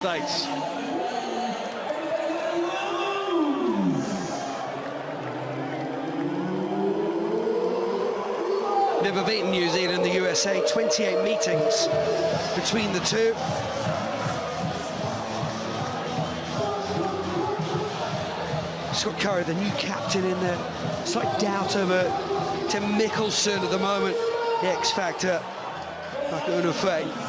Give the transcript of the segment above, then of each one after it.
States. Never beaten New Zealand, the USA, 28 meetings between the two. Scott Curry, the new captain in there. Slight doubt over Tim Mickelson at the moment, the X-Factor, like Unofei.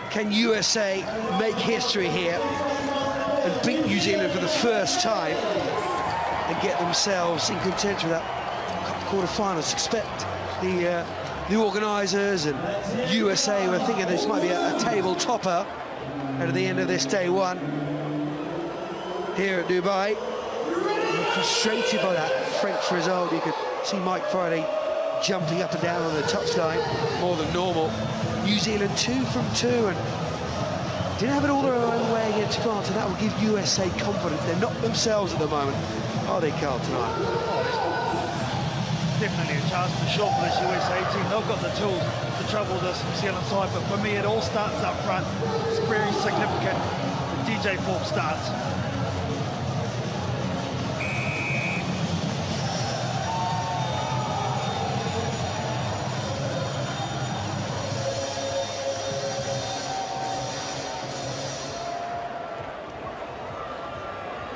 Can USA make history here and beat New Zealand for the first time and get themselves in contention for that quarter-finals? Expect the organisers and USA were thinking this might be a table topper at the end of this day one here at Dubai. Frustrated by that French result. You could see Mike Friday jumping up and down on the touchline more than normal. New Zealand 2 from 2 and didn't have it all their own way against France, and that will give USA confidence. They're not themselves at the moment, are they, Carl, tonight? Definitely a chance for sure for this USA team. They've got the tools to trouble this New Zealand side, but for me it all starts up front. It's very significant. The DJ Forbes starts.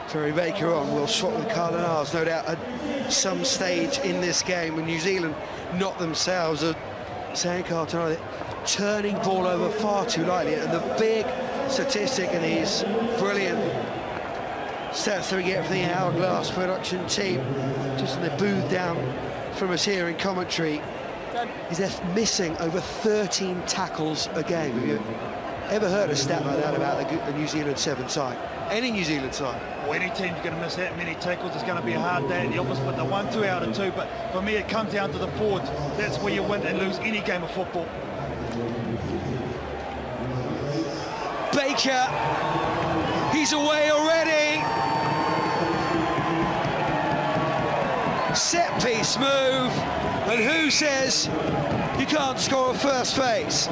Terry Baker on, will swap with Cardinals, no doubt, at some stage in this game when New Zealand not themselves are saying Carl tonight, turning ball over far too lightly. And the big statistic in these brilliant stats that we get from the Hourglass production team, just in the booth down from us here in commentary, is they're missing over 13 tackles a game. Have you ever heard a stat like that about the New Zealand 7 side? Any New Zealand side? Well, any team's going to miss that many tackles. It's going to be a hard day at the office, but the 1-2 out of 2. But for me, it comes down to the forwards. That's where you win and lose any game of football. Baker, he's away already. Set piece move, and who says you can't score a first phase?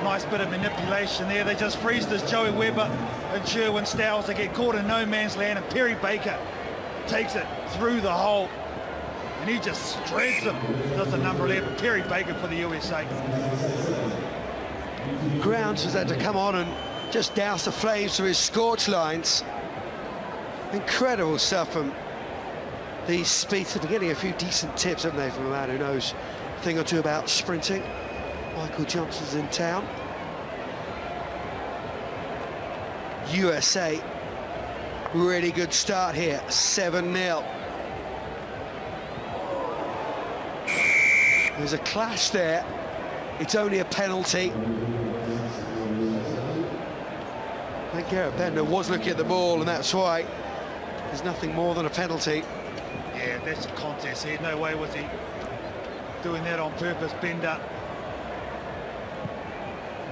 Nice bit of manipulation there. They just freeze this Joey Webber and Sherwin Styles. They get caught in no man's land, and Perry Baker takes it through the hole, and he just shreds them. Does a number 11. Perry Baker for the USA. Grounds has had to come on and just douse the flames through his scorch lines. Incredible stuff from these speedsters. They're getting a few decent tips, haven't they, from a man who knows a thing or two about sprinting. Michael Johnson's in town. USA, really good start here, 7-0. There's a clash there. It's only a penalty. I think Garrett Bender was looking at the ball, and that's why there's nothing more than a penalty. Yeah, that's a contest here. No way was he doing that on purpose, Bender.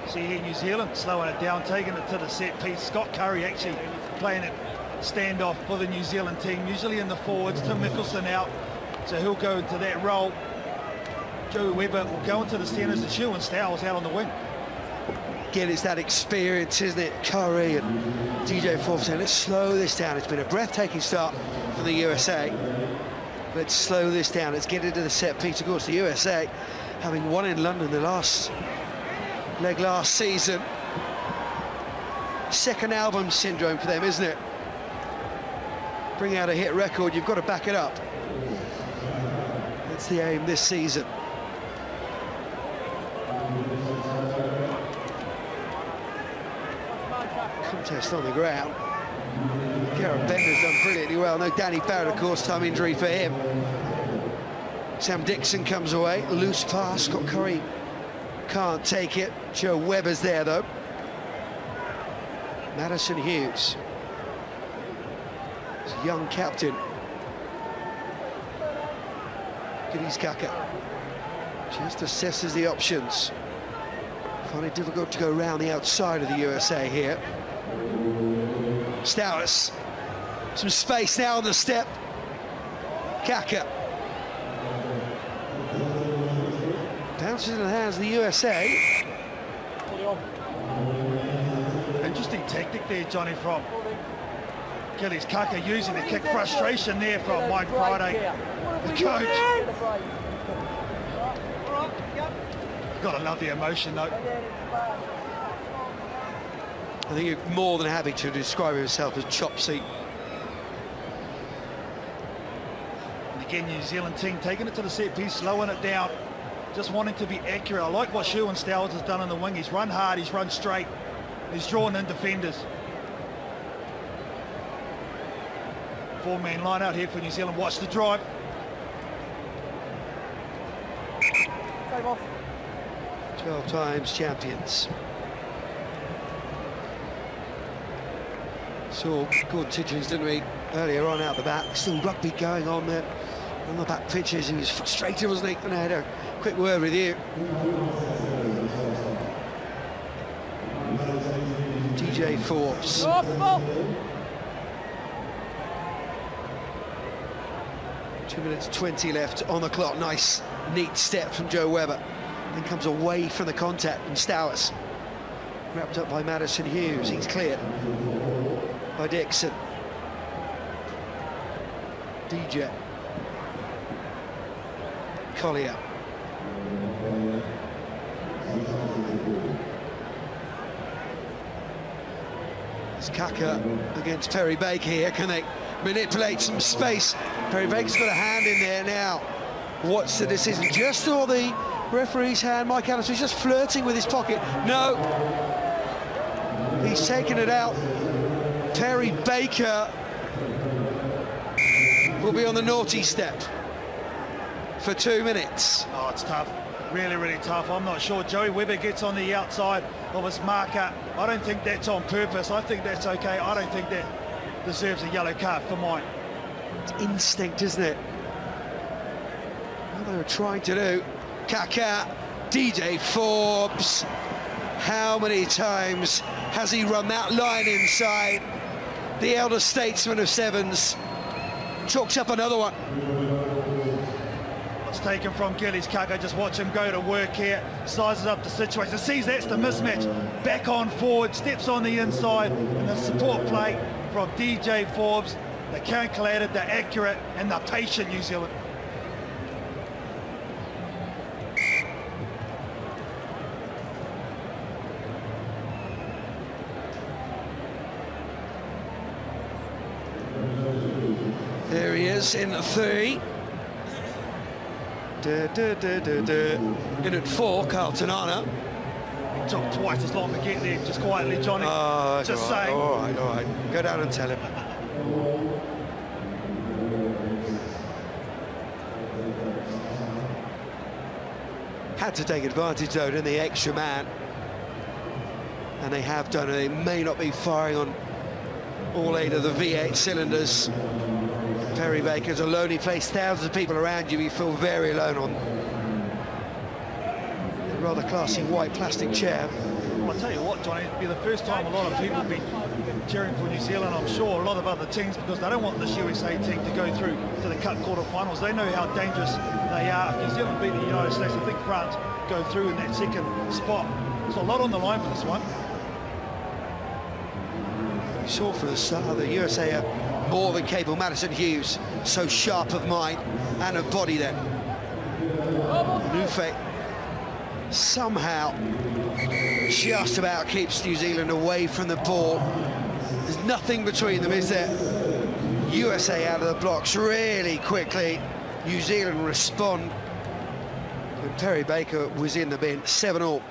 See here, New Zealand slowing it down, taking it to the set piece. Scott Curry actually playing it standoff for the New Zealand team, usually in the forwards. Tim Mickelson out, so he'll go into that role. Joey Webber will go into the centres, and Sherwin Styles out on the wing. Again, it's that experience, isn't it? Curry and DJ Forbes saying, let's slow this down. It's been a breathtaking start for the USA. Let's slow this down. Let's get into the set piece. Of course, the USA, having won in London the last leg last season. Second album syndrome for them, isn't it? Bring out a hit record, you've got to back it up. That's the aim this season. Contest on the ground. Garrett Bender's done brilliantly well. No Danny Barrett, of course, time injury for him. Sam Dixon comes away, loose pass. Scott Curry can't take it. Joe Webber's there, though. Madison Hughes, he's a young captain. Giddy's Kaka just assesses the options. Find it difficult to go around the outside of the USA here. Stowers, some space now on the step. Kaka Bounces in the hands of the USA. Interesting tactic there, Johnny, from Gillies Kaka, using the kick. Frustration there from Mike Friday, the coach. Gotta love the emotion, though. I think you're more than happy to describe himself as chop seat. And again, New Zealand team taking it to the set piece, slowing it down, just wanting to be accurate. I like what Sherwin Stowers has done in the wing. He's run hard, he's run straight, he's drawn in defenders. Four-man line out here for New Zealand. Watch the drive. Time off. 12 times champions. Saw Gordon Tidgins, didn't we, earlier on out the back. Still rugby going on there on the back pitches. He was frustrated, wasn't he? And I had a quick word with you. DJ Forbes. Go off the ball. 2 minutes 20 left on the clock. Nice, neat step from Joe Webber. Then comes away from the contact from Stowers. Wrapped up by Madison Hughes. He's cleared by Dixon. DJ. Collier. It's Kaka against Perry Baker here. Can they manipulate some space? Perry Baker's got a hand in there now. What's the decision? Just saw the referee's hand. Mike Adams was just flirting with his pocket. No. He's taken it out. Perry Baker will be on the naughty step for 2 minutes. Oh, it's tough. Really, really tough. I'm not sure. Joey Webber gets on the outside of his marker. I don't think that's on purpose. I think that's okay. I don't think that deserves a yellow card for mine. It's instinct, isn't it? What they were trying to do. Kaka, DJ Forbes. How many times has he run that line inside? The elder statesman of sevens chalks up another one. It's taken from Gillies Kaka. Just watch him go to work here. Sizes up the situation. Sees that's the mismatch. Back on forward, steps on the inside, and the support play from DJ Forbes. They're calculated, they're accurate, and they're patient, New Zealand. There he is in 3. In at 4, Carlton Arna. It took twice as long to get there, just quietly, Johnny. Just saying. All right. Go down and tell him. Had to take advantage, though, didn't they? Extra man. And they have done, and they may not be firing on all 8 of the V8 cylinders. Perry Baker's alone. He faced thousands of people around you. You feel very alone on a rather classy white plastic chair. Well, I'll tell you what, Johnny, it'll be the first time a lot of people will be cheering for New Zealand. I'm sure a lot of other teams, because they don't want this USA team to go through to the Cup quarterfinals. They know how dangerous they are. If New Zealand beat the United States, I think France go through in that second spot. There's a lot on the line for this one. You saw from the start the USA are more than capable. Madison Hughes, so sharp of mind and of body then. Nufe somehow just about keeps New Zealand away from the ball. There's nothing between them, is there? USA out of the blocks really quickly. New Zealand respond. And Perry Baker was in the bin, 7-all.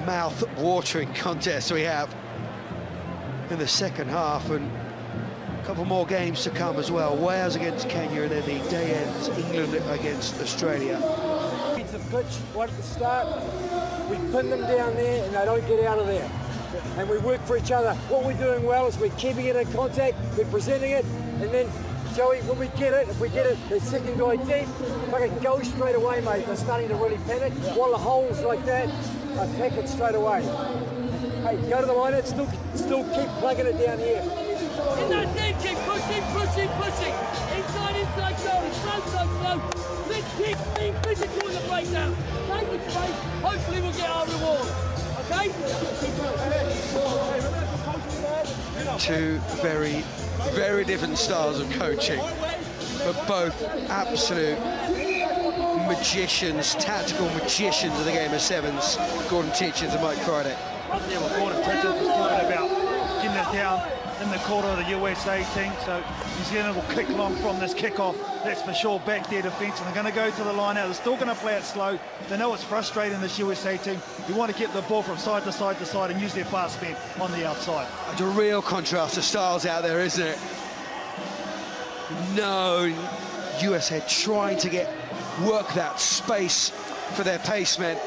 Mouth-watering contest we have in the second half, and a couple more games to come as well. Wales against Kenya, and then the day ends England against Australia. It's a pitch right at the start. We pin them down there and they don't get out of there. And we work for each other. What we're doing well is we're keeping it in contact, we're presenting it, and then Joey, when we get it, if we get it, the second guy deep, fucking go straight away, mate. They're starting to really panic. While the holes like that, attack it straight away. Hey, go to the line, still keep plugging it down here. In that deep, keep pushing. Inside, slow. Let's keep being physical in the breakdown. Take the space. Hopefully we'll get our reward. Okay? Two very, very different styles of coaching, but both absolute magicians, tactical magicians of the game of sevens. Gordon Tietjens and Mike Friday. Yeah, well, Gordon Tietjens was talking about getting it down in the quarter of the USA team, so New Zealand will kick long from this kickoff. That's for sure. Back their defence, and they're going to go to the line out. They're still going to play it slow. They know it's frustrating, this USA team. You want to get the ball from side to side to side and use their fast speed on the outside. It's a real contrast of styles out there, isn't it? No, USA trying to work that space for their pacemen.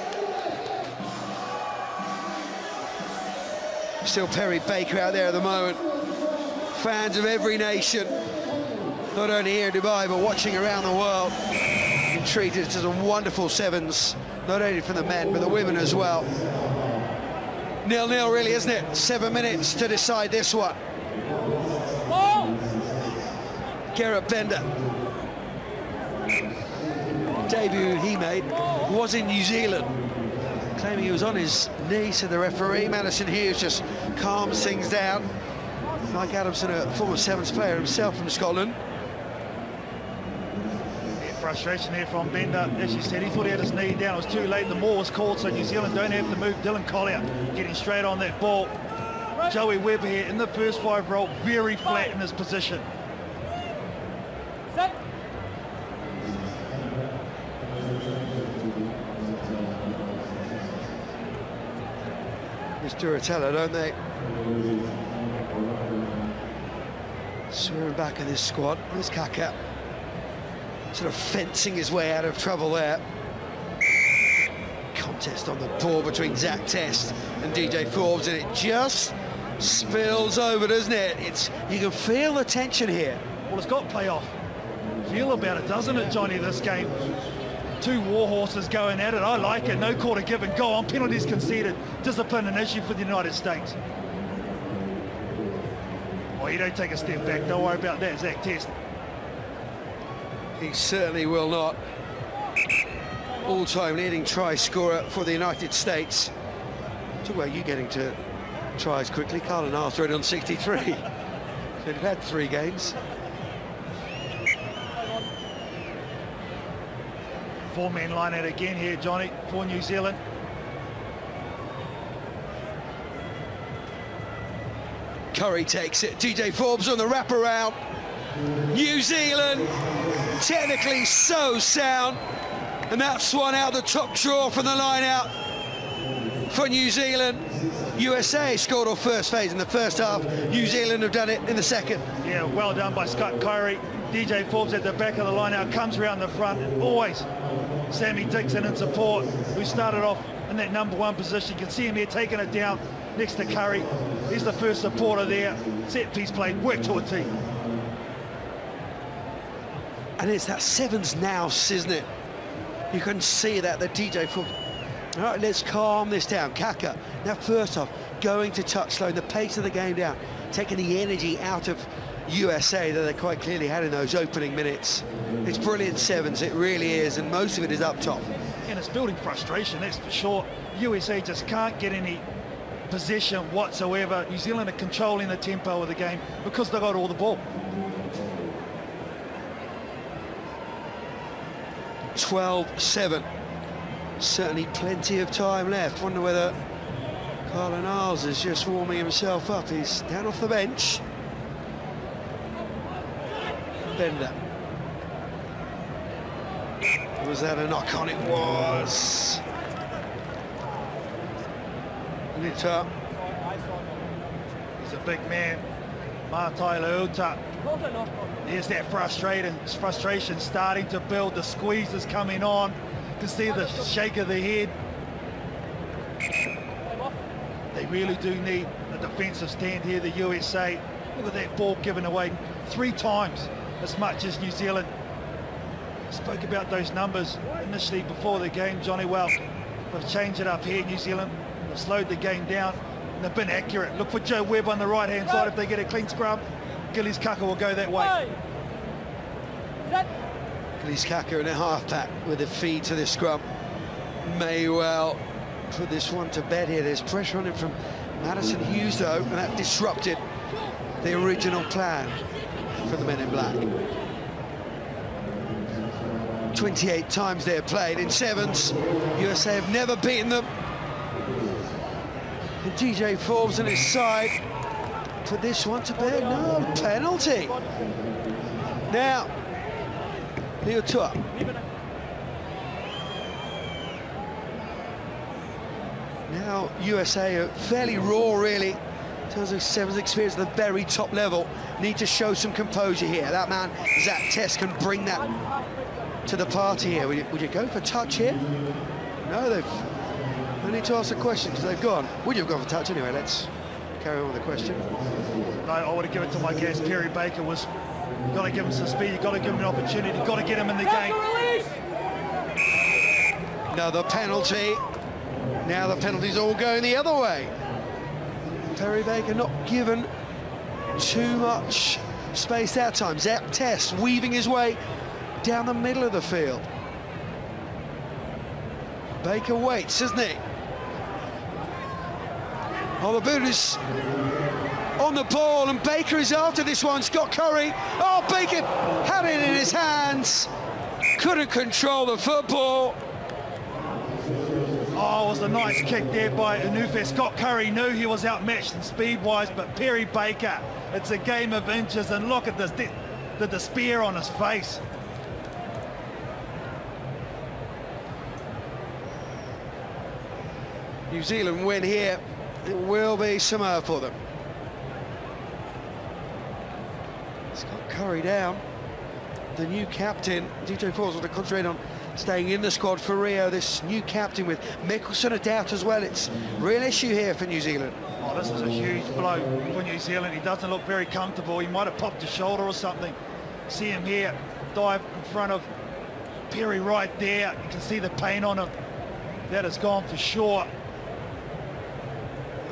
Still Perry Baker out there at the moment. Fans of every nation, not only here in Dubai, but watching around the world. Been treated as a wonderful sevens, not only for the men, but the women as well. 0-0 really, isn't it? 7 minutes to decide this one. Garrett Bender. Debut he made was in New Zealand, claiming he was on his knee, said the referee. Madison Hughes just calms things down. Mike Adamson, a former sevens player himself from Scotland. Yeah, frustration here from Bender. As you said, he thought he had his knee down. It was too late. The maul was called, so New Zealand don't have to move. Dylan Collier getting straight on that ball. Joey Webber here in the first 5 role, very flat in his position. Set. It's Duratella, don't they? Swearing back in this squad. There's Kaka. Sort of fencing his way out of trouble there. Contest on the ball between Zach Test and DJ Forbes, and it just spills over, doesn't it? You can feel the tension here. Well, it's got playoff feel about it, doesn't it, Johnny, this game? 2 war horses going at it. I like it. No quarter give and go on. Penalties conceded. Discipline an issue for the United States. Well, you don't take a step back. Don't worry about that, Zach Test. He certainly will not. All-time leading try scorer for the United States. Talk about you getting to tries quickly. Carlin Arthur on 63. So he'd had 3 games. 4-man line out again here, Johnny, for New Zealand. Curry takes it. DJ Forbes on the wraparound. New Zealand, technically so sound. And that's one out the top drawer from the line out for New Zealand. USA scored off first phase in the first half. New Zealand have done it in the second. Yeah, well done by Scott Curry. DJ Forbes at the back of the line out, comes around the front. Always Sammy Dixon in support, who started off in that number 1 position. You can see him here taking it down next to Curry. He's the first supporter there. Set piece play, work to a team. And it's that sevens now, isn't it? You can see that the DJ Forbes. All right, let's calm this down. Kaka, now first off, going to touch, slowing the pace of the game down, taking the energy out of USA that they quite clearly had in those opening minutes. It's brilliant sevens, it really is, and most of it is up top. And it's building frustration, that's for sure. USA just can't get any possession whatsoever. New Zealand are controlling the tempo of the game because they got all the ball. 12-7. Certainly plenty of time left. Wonder whether Carlin Arls is just warming himself up. He's down off the bench. Bender. Was that a knock on? It was. Litter. He's a big man, Martai Leuta. There's that frustration starting to build. The squeeze is coming on. You can see the shake of the head. They really do need a defensive stand here, the USA. Look at that ball given away 3 times as much as New Zealand. Spoke about those numbers initially before the game, Johnny. Well, they've changed it up here, New Zealand. They've slowed the game down and they've been accurate. Look for Joe Webb on the right-hand side. If they get a clean scrum, Gillies Kaka will go that way. Gillies Kaka in a half-pack with a feed to the scrum. May well put this one to bed here. There's pressure on him from Madison Hughes, though, and that disrupted the original plan for the men in black. 28 times they're played in sevens. USA have never beaten them. And DJ Forbes on his side put this one to bed. No, penalty. Now, Leo Tua. Now USA are fairly raw, really, in terms of sevens experience at the very top level. Need to show some composure here. That man, Zach Test, can bring that to the party here. Would you go for touch here? No, they need to ask the question because they've gone. Would you have gone for touch anyway? Let's carry on with the question. No, I would have given it to my guest. Perry Baker was got to give him some speed. You've got to give him an opportunity. Got to get him in the game. Another penalty. Now the penalty's all going the other way. Perry Baker not given too much space that time. Zach Test weaving his way down the middle of the field. Baker waits, isn't he? Oh, the boot is on the ball, and Baker is after this one. Scott Curry. Oh, Baker had it in his hands. Couldn't control the football. Oh, it was a nice kick there by Anufe. Scott Curry knew he was outmatched in speed-wise, but Perry Baker, it's a game of inches, and look at this, the despair on his face. New Zealand win here. It will be Samoa for them. Scott Curry down. The new captain, DJ Forbes, will concentrate on staying in the squad for Rio. This new captain with Mickelson a doubt as well. It's a real issue here for New Zealand. Oh, this is a huge blow for New Zealand. He doesn't look very comfortable. He might have popped his shoulder or something. See him here, dive in front of Perry right there. You can see the pain on him. That has gone for sure.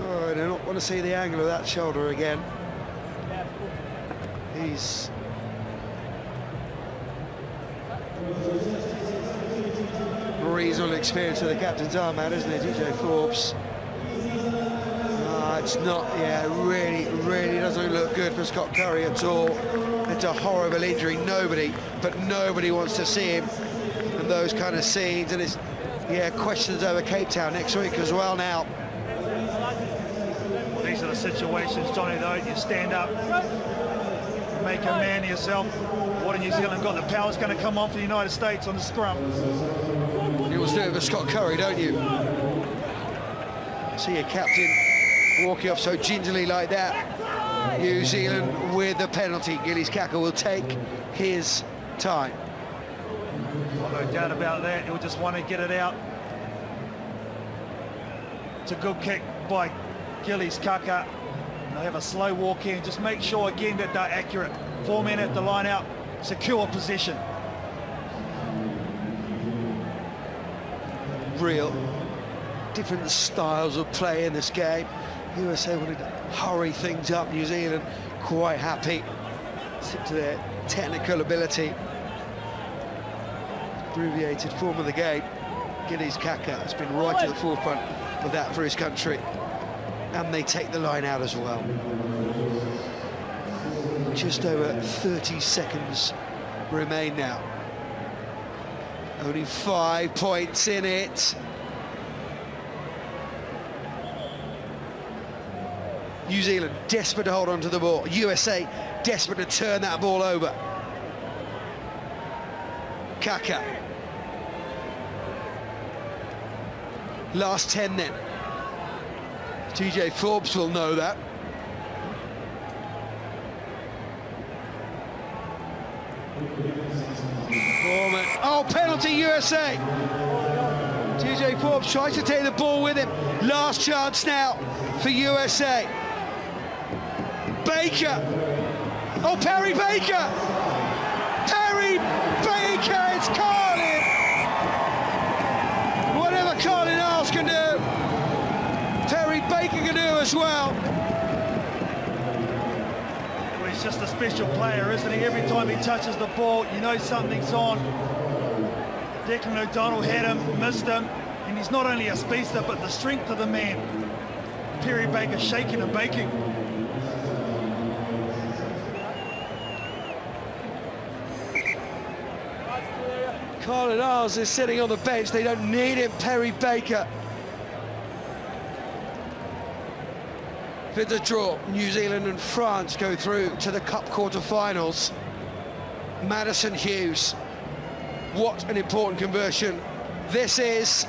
Oh, I do not want to see the angle of that shoulder again. He's... reasonable experience of the captain's arm out, isn't it, DJ Forbes? It's not, yeah, really doesn't look good for Scott Curry at all. It's a horrible injury. Nobody wants to see him in those kind of scenes, and it's, yeah, questions over Cape Town next week as well now. Well, these are the situations, Johnny, though. You stand up, make a man of yourself. What in New Zealand got? The power's going to come on for the United States on the scrum. You always do it for Scott Curry, don't you? See your captain walking off so gingerly like that. New Zealand with the penalty. Gillies Kaka will take his time. Well, no doubt about that. He'll just want to get it out. It's a good kick by Gillies Kaka. They have a slow walk in. Just make sure again that they're accurate. 4 men at the line out. Secure position. Real different styles of play in this game. USA wanted to hurry things up. New Zealand quite happy. Stick to their technical ability. Abbreviated form of the game. Gillies Kaka has been right to the forefront of that for his country. And they take the line out as well. Just over 30 seconds remain now. Only 5 points in it. New Zealand desperate to hold on to the ball. USA desperate to turn that ball over. Kaka. Last 10 then. TJ Forbes will know that. Oh, penalty USA. TJ Forbes tries to take the ball with him. Last chance now for USA. Baker. Oh, Perry Baker. Perry Baker, it's Carlin. Whatever Carlin else can do, Perry Baker can do as well. Well, he's He's just a special player, isn't he? Every time he touches the ball, you know something's on. Declan O'Donnell had him, missed him, and he's not only a speedster, but the strength of the man. Perry Baker shaking and baking. Colin Isles is sitting on the bench. They don't need him, Perry Baker. With the draw, New Zealand and France go through to the Cup quarter-finals. Madison Hughes, what an important conversion this is.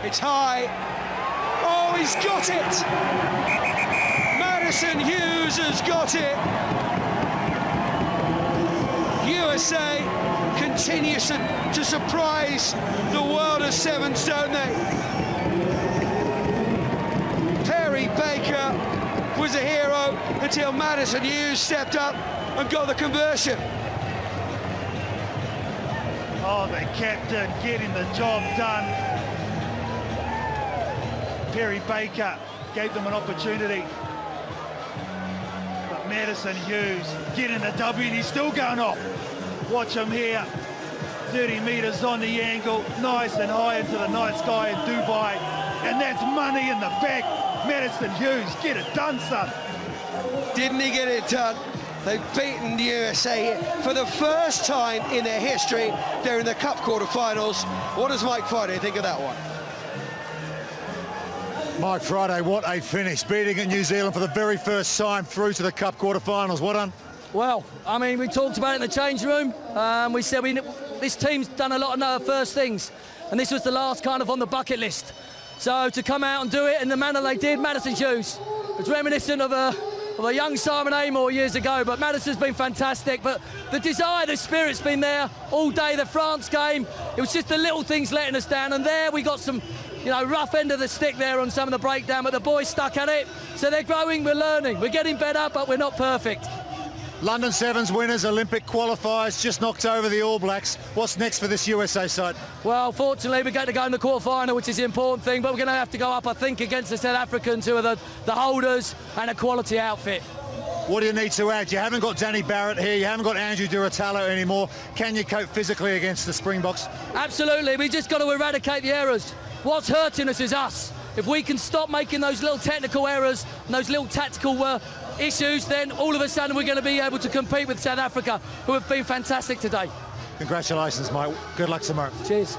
It's high. Oh, he's got it! Madison Hughes has got it. USA continues to surprise the world of sevens, don't they? Perry Baker was a hero until Madison Hughes stepped up and got the conversion. Oh, the captain getting the job done. Perry Baker gave them an opportunity. But Madison Hughes getting the W, and he's still going off. Watch him here. 30 metres on the angle, nice and high into the night sky in Dubai. And that's money in the bank. Madison Hughes, get it done, son. Didn't he get it done? They've beaten the USA here for the first time in their history. They're in the Cup quarter-finals. What does Mike Friday think of that one? Mike Friday, what a finish, beating New Zealand for the very first time through to the Cup quarter-finals. Well done. Well, I mean, we talked about it in the change room. We said this team's done a lot of first things, and this was the last kind of on the bucket list. So to come out and do it in the manner they did, Madison Hughes, it's reminiscent of a young Simon Amor years ago, but Madison's been fantastic. But the desire, the spirit's been there all day. The France game, it was just the little things letting us down, and there we got some, rough end of the stick there on some of the breakdown, but the boys stuck at it. So they're growing, we're learning, we're getting better, but we're not perfect. London Sevens winners, Olympic qualifiers, just knocked over the All Blacks. What's next for this USA side? Well, fortunately, we're going to go in the quarter-final, which is the important thing, but we're going to have to go up, I think, against the South Africans, who are the holders and a quality outfit. What do you need to add? You haven't got Danny Barrett here, you haven't got Andrew Duratalo anymore. Can you cope physically against the Springboks? Absolutely, we just got to eradicate the errors. What's hurting us is us. If we can stop making those little technical errors and those little tactical issues, then all of a sudden we're going to be able to compete with South Africa, who have been fantastic today. Congratulations, Mike. Good luck tomorrow. Cheers.